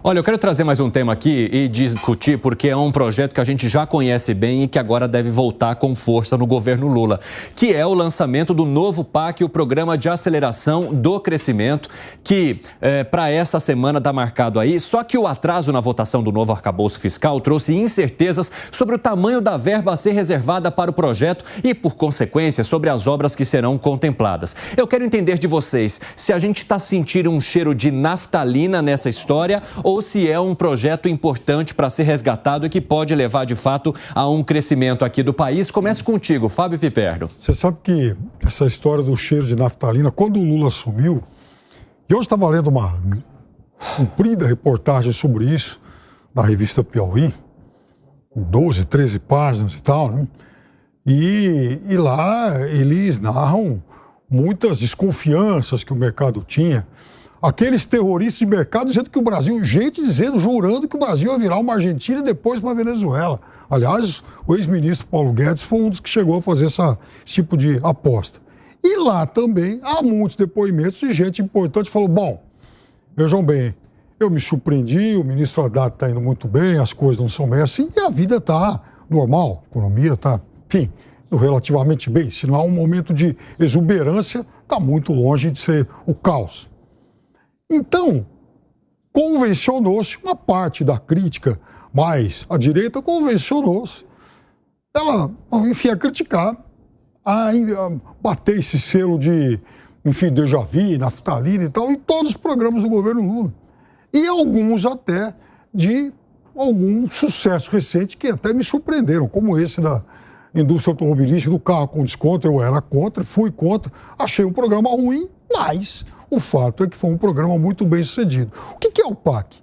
Olha, eu quero trazer mais um tema aqui e discutir porque é um projeto que a gente já conhece bem e que agora deve voltar com força no governo Lula, que é o lançamento do novo PAC, o Programa de Aceleração do Crescimento, que para esta semana está marcado aí. Só que o atraso na votação do novo arcabouço fiscal trouxe incertezas sobre o tamanho da verba a ser reservada para o projeto e, por consequência, sobre as obras que serão contempladas. Eu quero entender de vocês se a gente está sentindo um cheiro de naftalina nessa história ou se é um projeto importante para ser resgatado e que pode levar, de fato, a um crescimento aqui do país. Começo contigo, Fábio Piperno. Você sabe que essa história do cheiro de naftalina, quando o Lula assumiu, e hoje estava lendo uma comprida reportagem sobre isso na revista Piauí, 12, 13 páginas e tal, né? E lá eles narram muitas desconfianças que o mercado tinha. Aqueles terroristas de mercado dizendo que o Brasil, jurando que o Brasil ia virar uma Argentina e depois uma Venezuela. Aliás, o ex-ministro Paulo Guedes foi um dos que chegou a fazer esse tipo de aposta. E lá também há muitos depoimentos de gente importante que falou, bom, vejam bem, eu me surpreendi, o ministro Haddad está indo muito bem, as coisas não são bem assim, e a vida está normal, a economia está, enfim, relativamente bem. Se não há um momento de exuberância, está muito longe de ser o caos. Então, convencionou-se, uma parte da crítica, mas a direita convencionou-se, ela, enfim, a criticar, a bater esse selo de, enfim, déjà vu, naftalina e tal, em todos os programas do governo Lula. E alguns até de algum sucesso recente que até me surpreenderam, como esse da indústria automobilística, do carro com desconto. Eu era contra, fui contra, achei um programa ruim, mas o fato é que foi um programa muito bem sucedido. O que é o PAC?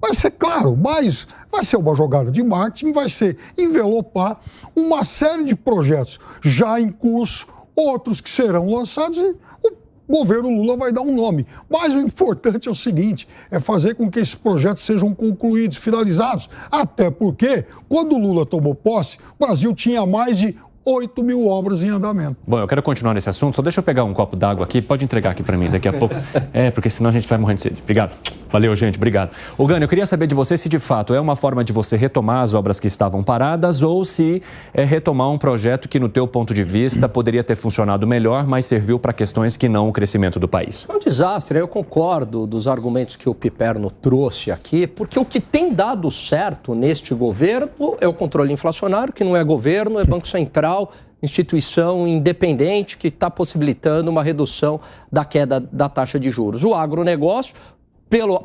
Vai ser, claro, mas vai ser uma jogada de marketing, vai ser envelopar uma série de projetos já em curso, outros que serão lançados e o governo Lula vai dar um nome. Mas o importante é o seguinte, é fazer com que esses projetos sejam concluídos, finalizados. Até porque, quando o Lula tomou posse, o Brasil tinha mais de 8 mil obras em andamento. Bom, eu quero continuar nesse assunto, só deixa eu pegar um copo d'água aqui, pode entregar aqui para mim daqui a pouco. Porque senão a gente vai morrendo de sede. Obrigado. Valeu, gente, obrigado. Ô, Gânio, eu queria saber de você se de fato é uma forma de você retomar as obras que estavam paradas ou se é retomar um projeto que, no teu ponto de vista, poderia ter funcionado melhor, mas serviu para questões que não o crescimento do país. É um desastre, eu concordo dos argumentos que o Piperno trouxe aqui, porque o que tem dado certo neste governo é o controle inflacionário, que não é governo, é Banco Central, instituição independente que está possibilitando uma redução da queda da taxa de juros. O agronegócio,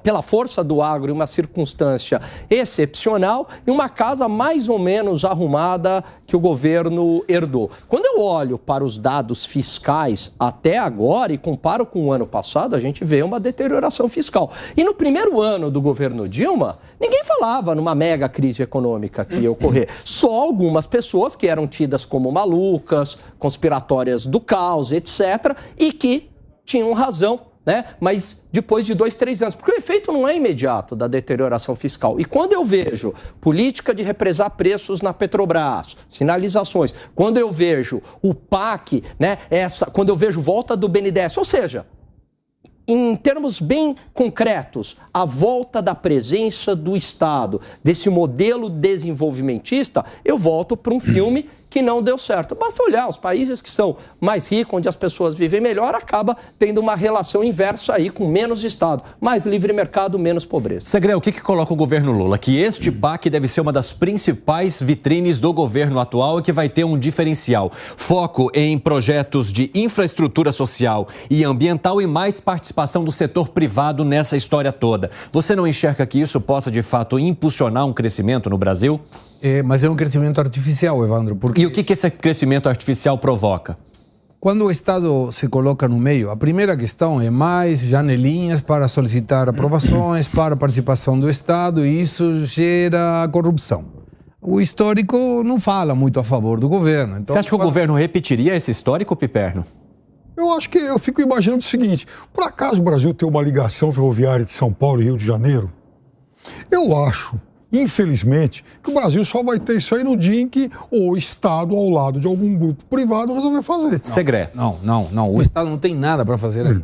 pela força do agro, em uma circunstância excepcional e uma casa mais ou menos arrumada que o governo herdou. Quando eu olho para os dados fiscais até agora e comparo com o ano passado, a gente vê uma deterioração fiscal. E no primeiro ano do governo Dilma, ninguém falava numa mega crise econômica que ia ocorrer. Só algumas pessoas que eram tidas como malucas, conspiratórias do caos, etc., e que tinham razão, né? Mas depois de 2, 3 anos, porque o efeito não é imediato da deterioração fiscal. E quando eu vejo política de represar preços na Petrobras, sinalizações, quando eu vejo o PAC, né, quando eu vejo volta do BNDES, ou seja, em termos bem concretos, a volta da presença do Estado, desse modelo desenvolvimentista, eu volto para um filme que não deu certo. Basta olhar, os países que são mais ricos, onde as pessoas vivem melhor, acaba tendo uma relação inversa aí, com menos Estado, mais livre mercado, menos pobreza. Segré, o que coloca o governo Lula? Que este PAC deve ser uma das principais vitrines do governo atual e que vai ter um diferencial. Foco em projetos de infraestrutura social e ambiental e mais participação do setor privado nessa história toda. Você não enxerga que isso possa, de fato, impulsionar um crescimento no Brasil? Mas é um crescimento artificial, Evandro. Porque... E o que esse crescimento artificial provoca? Quando o Estado se coloca no meio, a primeira questão é mais janelinhas para solicitar aprovações, para a participação do Estado, e isso gera corrupção. O histórico não fala muito a favor do governo. Então, você acha que o governo repetiria esse histórico, Piperno? Eu acho que eu fico imaginando o seguinte, por acaso o Brasil tem uma ligação ferroviária de São Paulo e Rio de Janeiro? Eu acho, infelizmente, que o Brasil só vai ter isso aí no dia em que o Estado, ao lado de algum grupo privado, resolver fazer. Segré. Não. O Estado não tem nada para fazer aí.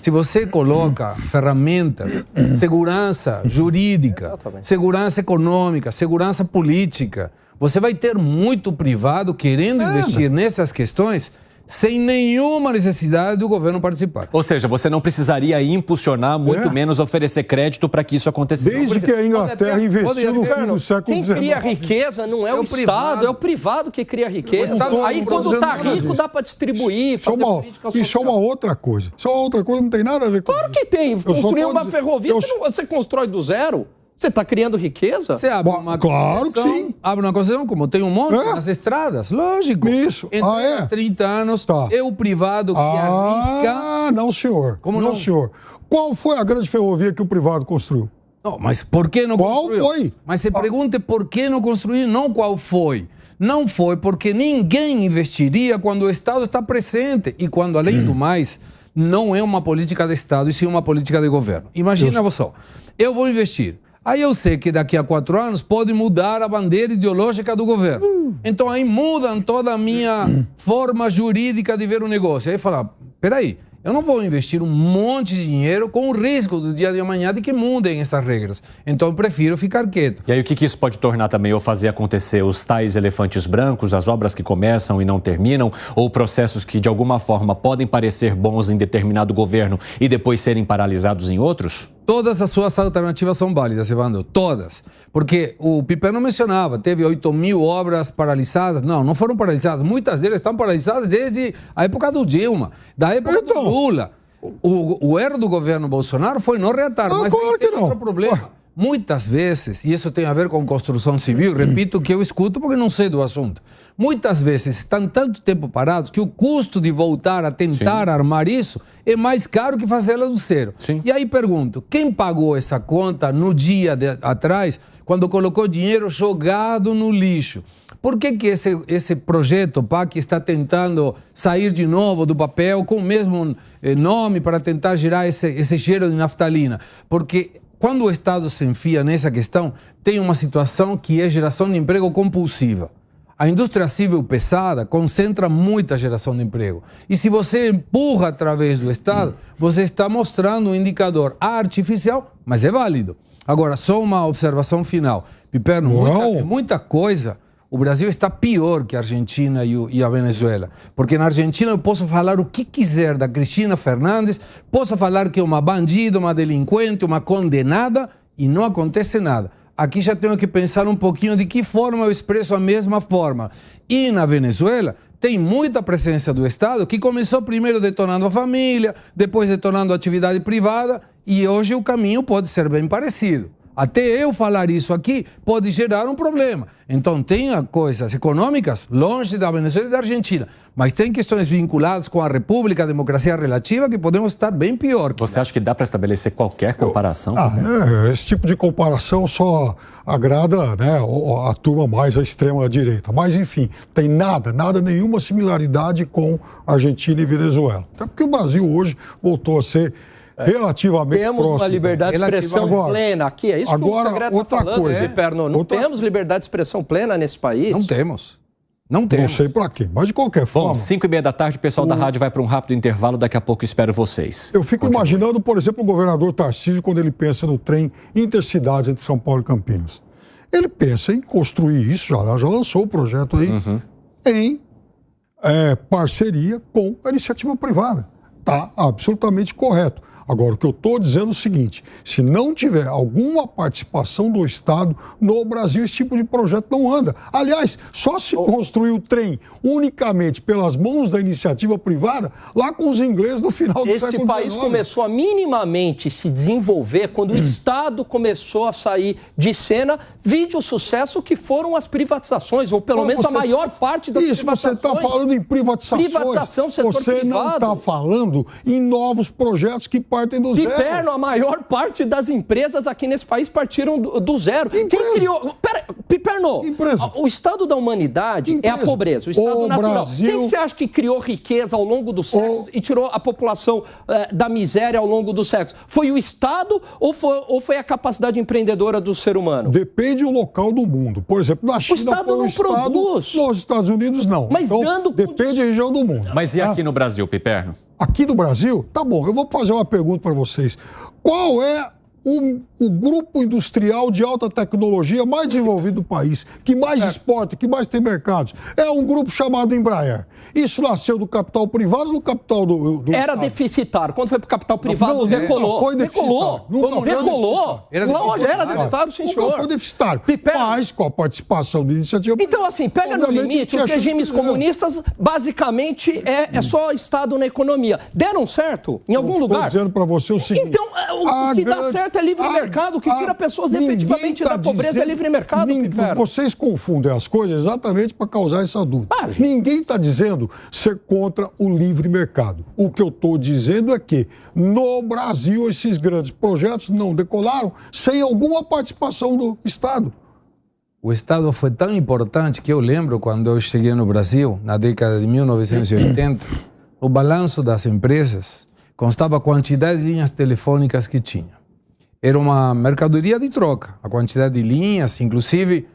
Se você coloca ferramentas, segurança jurídica, segurança econômica, segurança política, você vai ter muito privado querendo investir nessas questões sem nenhuma necessidade do governo participar. Ou seja, você não precisaria impulsionar, muito menos oferecer crédito para que isso acontecesse. Desde que a Inglaterra investiu no fim do século XIX. Quem cria riqueza não é o Estado, é o privado que cria riqueza. Aí quando está rico dá para distribuir, fazer política social. Isso é uma outra coisa. Isso é uma outra coisa, não tem nada a ver com isso. Claro que tem. Construir uma ferrovia, você constrói do zero. Você está criando riqueza? Você abre uma claro que sim. Abre uma concessão, como tem um monte nas estradas, lógico. Isso. Há 30 anos, é o privado que arrisca. Ah, não, senhor. Como não, senhor? Qual foi a grande ferrovia que o privado construiu? Não, mas por que não construiu? Qual foi? Mas você pergunta por que não construiu, não qual foi. Não foi porque ninguém investiria quando o Estado está presente e quando, além do mais, não é uma política de Estado, e sim uma política de governo. Imagina você, eu vou investir. Aí eu sei que daqui a 4 anos pode mudar a bandeira ideológica do governo. Então aí mudam toda a minha forma jurídica de ver o negócio. Aí fala, peraí, eu não vou investir um monte de dinheiro com o risco do dia de amanhã de que mudem essas regras. Então eu prefiro ficar quieto. E aí o que isso pode tornar também ou fazer acontecer? Os tais elefantes brancos, as obras que começam e não terminam, ou processos que de alguma forma podem parecer bons em determinado governo e depois serem paralisados em outros? Todas as suas alternativas são válidas, Evandro, todas. Porque o Piper não mencionava, teve 8.000 obras paralisadas. Não foram paralisadas. Muitas delas estão paralisadas desde a época do Dilma, da época do Lula. O erro do governo Bolsonaro foi não reatar, mas claro tem outro problema. Muitas vezes, e isso tem a ver com construção civil, repito o que eu escuto porque não sei do assunto. Muitas vezes estão tanto tempo parados que o custo de voltar a tentar armar isso é mais caro que fazê-lo do zero. E aí pergunto, quem pagou essa conta no dia atrás, quando colocou dinheiro jogado no lixo? Por que esse projeto PAC está tentando sair de novo do papel com o mesmo nome para tentar gerar esse cheiro de naftalina? Porque quando o Estado se enfia nessa questão, tem uma situação que é geração de emprego compulsiva. A indústria civil pesada concentra muita geração de emprego. E se você empurra através do Estado, você está mostrando um indicador artificial, mas é válido. Agora, só uma observação final. Piperno, muita coisa. O Brasil está pior que a Argentina e a Venezuela. Porque na Argentina eu posso falar o que quiser da Cristina Fernandes, posso falar que é uma bandida, uma delinquente, uma condenada, e não acontece nada. Aqui já tenho que pensar um pouquinho de que forma eu expresso a mesma forma. E na Venezuela tem muita presença do Estado, que começou primeiro detonando a família, depois detonando a atividade privada, e hoje o caminho pode ser bem parecido. Até eu falar isso aqui pode gerar um problema. Então tem coisas econômicas longe da Venezuela e da Argentina, mas tem questões vinculadas com a República, a democracia relativa, que podemos estar bem pior. Você acha que dá para estabelecer qualquer comparação? Esse tipo de comparação só agrada a turma mais à extrema direita. Mas, enfim, tem nenhuma similaridade com Argentina e Venezuela. Até porque o Brasil hoje voltou a ser relativamente temos próximo. Uma liberdade de expressão plena aqui. É isso que o Segredo está falando, Piperno. Não temos liberdade de expressão plena nesse país. Não temos. Não sei para quê, mas de qualquer forma... Bom, 5h30 da tarde, o pessoal da rádio vai para um rápido intervalo, daqui a pouco espero vocês. Eu fico imaginando, por exemplo, o governador Tarcísio, quando ele pensa no trem intercidades entre São Paulo e Campinas. Ele pensa em construir isso, já lançou o projeto aí, em parceria com a iniciativa privada. Está absolutamente correto. Agora, o que eu estou dizendo é o seguinte, se não tiver alguma participação do Estado no Brasil, esse tipo de projeto não anda. Aliás, só se construir o trem unicamente pelas mãos da iniciativa privada, lá com os ingleses no final do século XIX. Esse país começou a minimamente se desenvolver quando o Estado começou a sair de cena, vide o sucesso que foram as privatizações, ou pelo menos a maior parte das privatizações. Você está falando em privatizações. Privatização, setor você privado. Não está falando em novos projetos que partem do zero. Piperno, a maior parte das empresas aqui nesse país partiram do zero. Quem criou... Piperno, o estado da humanidade é a pobreza, o estado natural. Quem você acha que criou riqueza ao longo dos séculos e tirou a população da miséria ao longo dos séculos? Foi o Estado ou foi a capacidade empreendedora do ser humano? Depende do local do mundo. Por exemplo, na China o Estado não produz. Nos Estados Unidos não. Mas então, depende da região do mundo. Mas e aqui no Brasil, Piperno? aqui no Brasil, tá bom, eu vou fazer uma pergunta para vocês. Qual é o grupo industrial de alta tecnologia mais desenvolvido do país, que mais exporta, que mais tem mercados? É um grupo chamado Embraer. Isso nasceu do capital privado ou do capital do Era deficitário. Quando foi para o capital privado, decolou. Foi decolou. Decolou. Era deficitário, sim, senhor. Foi deficitário. Mas com a participação da iniciativa... Então, assim, pega no limite, os regimes comunistas, basicamente, é só Estado na economia. Deram certo em algum lugar? Estou dizendo para você o seguinte... Então, o que dá certo é livre mercado, o que tira pessoas efetivamente da pobreza é livre mercado. Vocês confundem as coisas exatamente para causar essa dúvida. Ninguém está dizendo ser contra o livre mercado. O que eu estou dizendo é que no Brasil esses grandes projetos não decolaram sem alguma participação do Estado. O Estado foi tão importante que eu lembro quando eu cheguei no Brasil, na década de 1980, o balanço das empresas constava a quantidade de linhas telefônicas que tinha. Era uma mercadoria de troca. A quantidade de linhas, inclusive,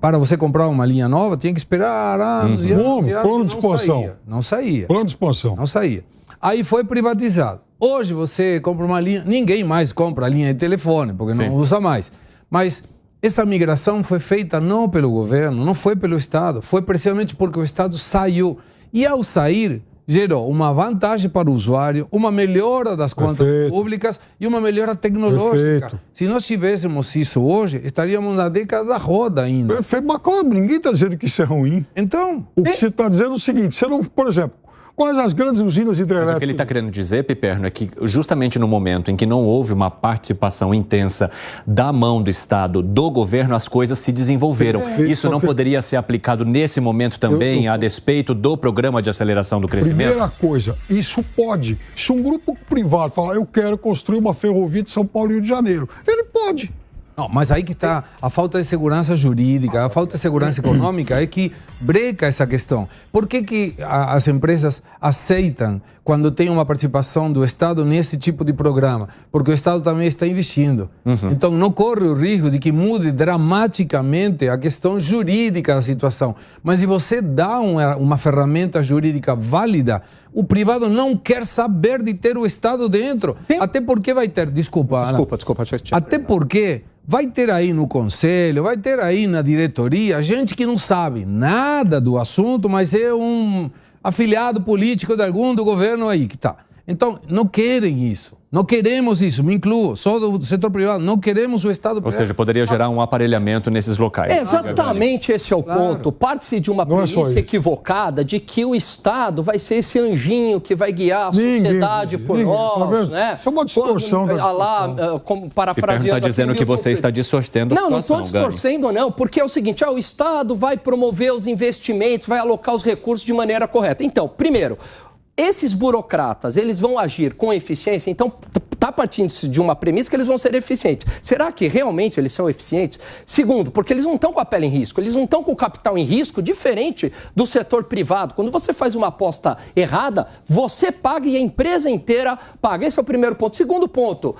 para você comprar uma linha nova, tinha que esperar anos e anos. Plano de expansão. Não saía. Plano de expansão. Não saía. Aí foi privatizado. Hoje você compra uma linha, ninguém mais compra a linha de telefone, porque não usa mais. Mas essa migração foi feita não pelo governo, não foi pelo Estado, foi precisamente porque o Estado saiu. E ao sair, gerou uma vantagem para o usuário, uma melhora das contas públicas e uma melhora tecnológica. Se nós tivéssemos isso hoje, estaríamos na década da roda ainda. Perfeito, mas claro, ninguém está dizendo que isso é ruim. Então... O que você está dizendo é o seguinte, você não, por exemplo, quais as grandes usinas hidrelétricas? Mas o que ele está querendo dizer, Piperno, é que justamente no momento em que não houve uma participação intensa da mão do Estado, do governo, as coisas se desenvolveram. Isso não poderia ser aplicado nesse momento também, a despeito do programa de aceleração do crescimento? Primeira coisa, isso pode. Se um grupo privado falar, eu quero construir uma ferrovia de São Paulo e Rio de Janeiro, ele pode. Não, mas aí que está a falta de segurança jurídica, a falta de segurança econômica é que breca essa questão. Por que as empresas aceitam quando tem uma participação do Estado nesse tipo de programa? Porque o Estado também está investindo. Então não corre o risco de que mude dramaticamente a questão jurídica da situação. Mas se você dá uma ferramenta jurídica válida, o privado não quer saber de ter o Estado dentro. Até porque vai ter, desculpa. Até porque vai ter aí no conselho, vai ter aí na diretoria gente que não sabe nada do assunto, mas é um afiliado político de algum do governo aí que está. Então, não querem isso. Não queremos isso, me incluo, sou do setor privado, não queremos o Estado privado. Ou seja, poderia gerar um aparelhamento nesses locais. Exatamente, esse é o ponto. Parte-se de uma premissa equivocada de que o Estado vai ser esse anjinho que vai guiar a sociedade por nós, né? Isso é uma distorção. Como parafraseando... Está dizendo que você está distorcendo a situação. Não estou distorcendo, não, porque é o seguinte, o Estado vai promover os investimentos, vai alocar os recursos de maneira correta. Então, primeiro, esses burocratas, eles vão agir com eficiência, então está partindo de uma premissa que eles vão ser eficientes. Será que realmente eles são eficientes? Segundo, porque eles não estão com a pele em risco, eles não estão com o capital em risco, diferente do setor privado. Quando você faz uma aposta errada, você paga e a empresa inteira paga. Esse é o primeiro ponto. Segundo ponto,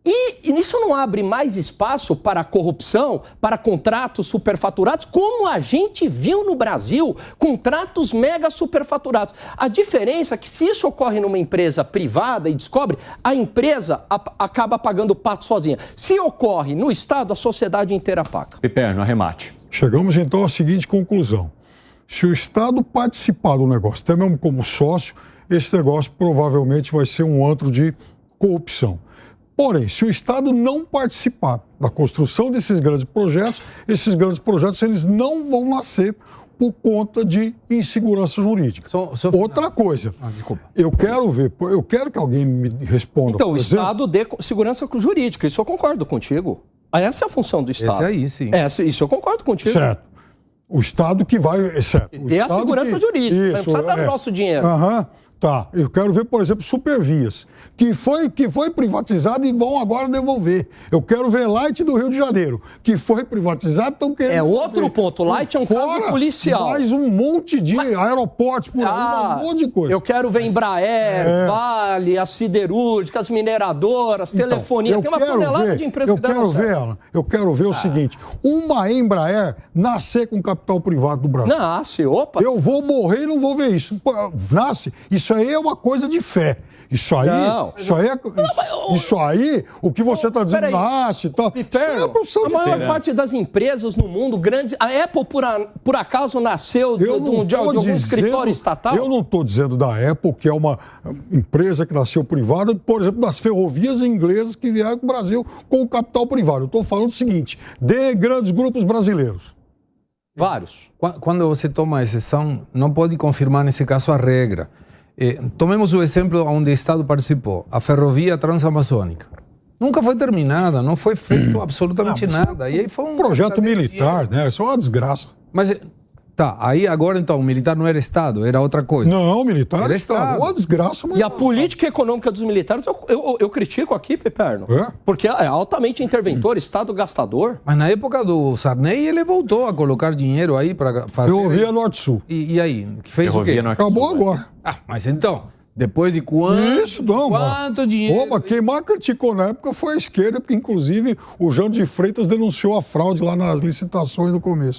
e isso não abre mais espaço para corrupção, para contratos superfaturados, como a gente viu no Brasil, contratos mega superfaturados. A diferença é que se isso ocorre numa empresa privada e descobre, a empresa acaba pagando o pato sozinha. Se ocorre no Estado, a sociedade inteira paga. Piperno, arremate. Chegamos então à seguinte conclusão. Se o Estado participar do negócio, até mesmo como sócio, esse negócio provavelmente vai ser um antro de corrupção. Porém, se o Estado não participar da construção desses grandes projetos, eles não vão nascer por conta de insegurança jurídica. Outra coisa, eu quero que alguém me responda. Então, o Estado dê segurança jurídica, isso eu concordo contigo. Essa é a função do Estado. Esse aí, sim. Isso eu concordo contigo. Certo. O Estado que vai... Certo. Dê a segurança jurídica, não precisa dar o nosso dinheiro. Tá, eu quero ver, por exemplo, Supervias, que foi privatizado e vão agora devolver. Eu quero ver Light do Rio de Janeiro, que foi privatizado, estão querendo devolver. Outro ponto, Light é um caso policial. Mais um monte de aeroportos por aí, um monte de coisa. Eu quero ver Embraer, Vale, as siderúrgicas, as mineradoras, telefonia, tem uma tonelada de empresas que deram certo. Eu quero ver o seguinte, uma Embraer nascer com capital privado do Brasil. Nasce, opa. Eu vou morrer e não vou ver isso. Nasce, isso isso aí é uma coisa de fé. Isso aí, Não. isso aí, o que você está dizendo, nasce e tal. Piperno, a maior parte das empresas no mundo, a Apple, por acaso, nasceu de algum escritório estatal? Eu não estou dizendo da Apple, que é uma empresa que nasceu privada, por exemplo, das ferrovias inglesas que vieram para o Brasil com o capital privado. Eu estou falando o seguinte, de grandes grupos brasileiros. Vários. Quando você toma a exceção, não pode confirmar, nesse caso, a regra. Tomemos o exemplo onde o Estado participou, a ferrovia transamazônica. Nunca foi terminada, não foi feito absolutamente nada. E aí foi um projeto militar, né? Isso é uma desgraça. Mas, tá, aí agora então, o militar não era Estado, era outra coisa. Não, o militar era Estado. Uma desgraça. E a política econômica dos militares, eu critico aqui, Piperno. Porque é altamente interventor, Estado gastador. Mas na época do Sarney, ele voltou a colocar dinheiro aí para fazer... Ferrovia Norte-Sul. E aí? Fez o quê? Acabou agora. Mas então, depois de quanto dinheiro... Mas quem mais criticou na época foi a esquerda, porque inclusive o Jânio de Freitas denunciou a fraude lá nas licitações no começo.